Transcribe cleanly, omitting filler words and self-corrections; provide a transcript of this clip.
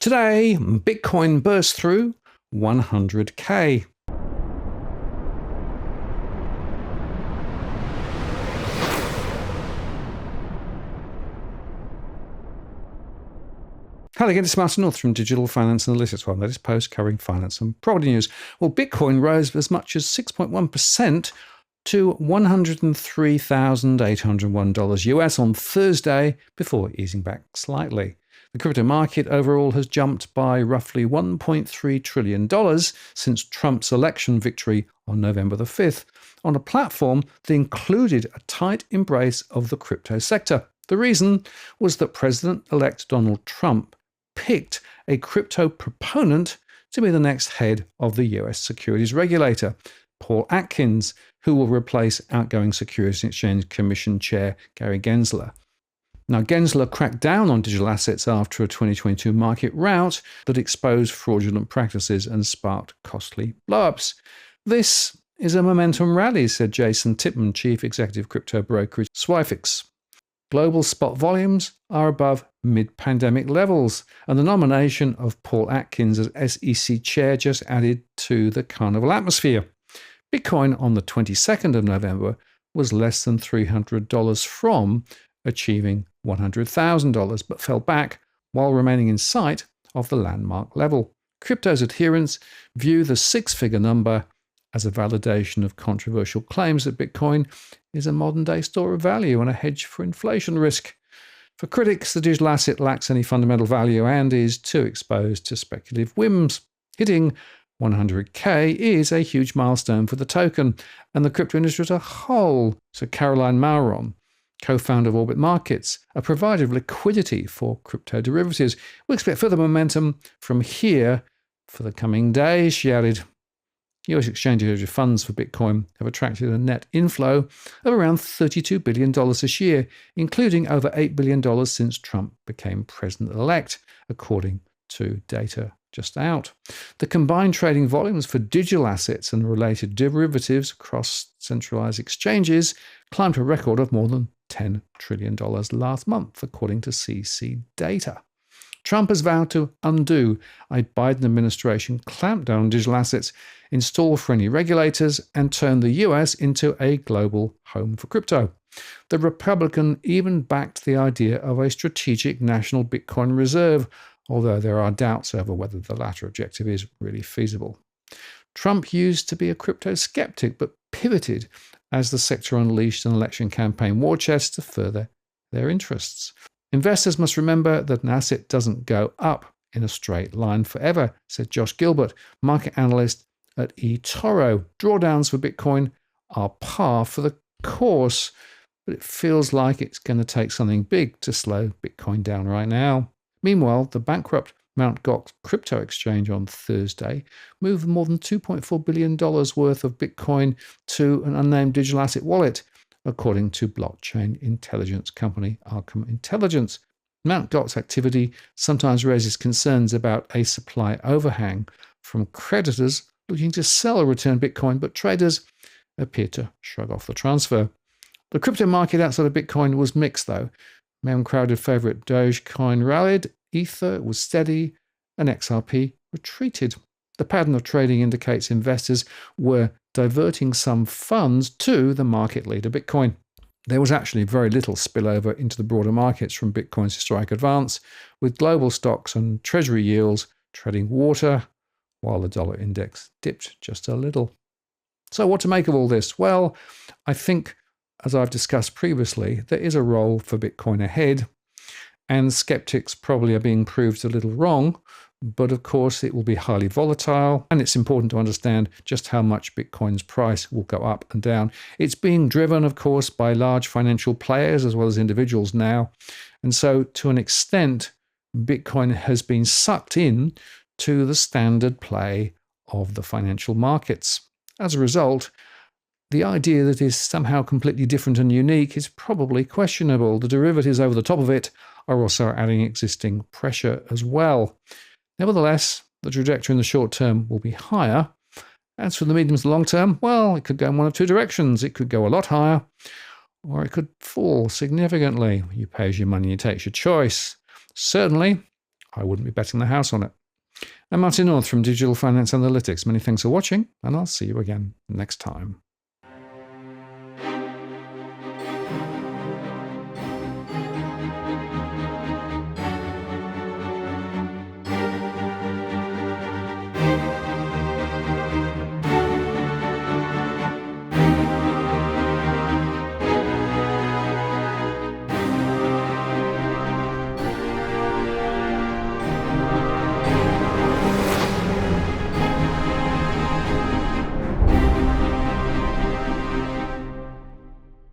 Today, Bitcoin burst through 100K. Hello again, it's Martin North from Digital Finance Analytics, our latest post covering finance and property news. Well, Bitcoin rose as much as 6.1% to $103,801 US on Thursday before easing back slightly. The crypto market overall has jumped by roughly $1.3 trillion since Trump's election victory on November the 5th, on a platform that included a tight embrace of the crypto sector. The reason was that President-elect Donald Trump picked a crypto proponent to be the next head of the US Securities regulator, Paul Atkins, who will replace outgoing Securities and Exchange Commission Chair Gary Gensler. Now, Gensler cracked down on digital assets after a 2022 market rout that exposed fraudulent practices and sparked costly blowups. This is a momentum rally, said Jason Tipman, chief executive crypto brokerage Swifix. Global spot volumes are above mid-pandemic levels, and the nomination of Paul Atkins as SEC chair just added to the carnival atmosphere. Bitcoin on the 22nd of November was less than $300 from achieving $100,000, but fell back while remaining in sight of the landmark level. Crypto's adherents view the six-figure number as a validation of controversial claims that Bitcoin is a modern-day store of value and a hedge for inflation risk. For critics, the digital asset lacks any fundamental value and is too exposed to speculative whims. Hitting 100K is a huge milestone for the token and the crypto industry as a whole, said Caroline Mauron, co-founder of Orbit Markets, a provider of liquidity for crypto derivatives. We expect further momentum from here for the coming days, she added. US exchange-traded funds for Bitcoin have attracted a net inflow of around $32 billion this year, including over $8 billion since Trump became president-elect, according to data just out. The combined trading volumes for digital assets and related derivatives across centralized exchanges climbed to a record of more than $10 trillion last month, according to CC data. Trump has vowed to undo a Biden administration clampdown on digital assets, install friendly regulators, and turn the US into a global home for crypto. The Republican even backed the idea of a strategic national Bitcoin reserve, although there are doubts over whether the latter objective is really feasible. Trump used to be a crypto skeptic, but pivoted as the sector unleashed an election campaign war chest to further their interests. Investors must remember that an asset doesn't go up in a straight line forever, said Josh Gilbert, market analyst at eToro. Drawdowns for Bitcoin are par for the course, but it feels like it's going to take something big to slow Bitcoin down right now. Meanwhile, the bankrupt Mt. Gox crypto exchange on Thursday moved more than $2.4 billion worth of Bitcoin to an unnamed digital asset wallet, according to blockchain intelligence company Arkham Intelligence. Mt. Gox activity sometimes raises concerns about a supply overhang from creditors looking to sell or return Bitcoin, but traders appear to shrug off the transfer. The crypto market outside of Bitcoin was mixed, though. Crowded favorite Dogecoin rallied, Ether was steady, and XRP retreated. The pattern of trading indicates investors were diverting some funds to the market leader Bitcoin. There was actually very little spillover into the broader markets from Bitcoin's historic advance, with global stocks and treasury yields treading water, while the dollar index dipped just a little. So what to make of all this? Well, I think, as I've discussed previously, there is a role for Bitcoin ahead, and skeptics probably are being proved a little wrong, but of course it will be highly volatile, and it's important to understand just how much Bitcoin's price will go up and down. It's being driven, of course, by large financial players as well as individuals now, and so to an extent, Bitcoin has been sucked in to the standard play of the financial markets. As a result, the idea that it is somehow completely different and unique is probably questionable. The derivatives over the top of it are also adding existing pressure as well. Nevertheless, the trajectory in the short term will be higher. As for the medium to long term, well, it could go in one of two directions. It could go a lot higher, or it could fall significantly. You pay as your money, you take your choice. Certainly, I wouldn't be betting the house on it. I'm Martin North from Digital Finance Analytics. Many thanks for watching, and I'll see you again next time.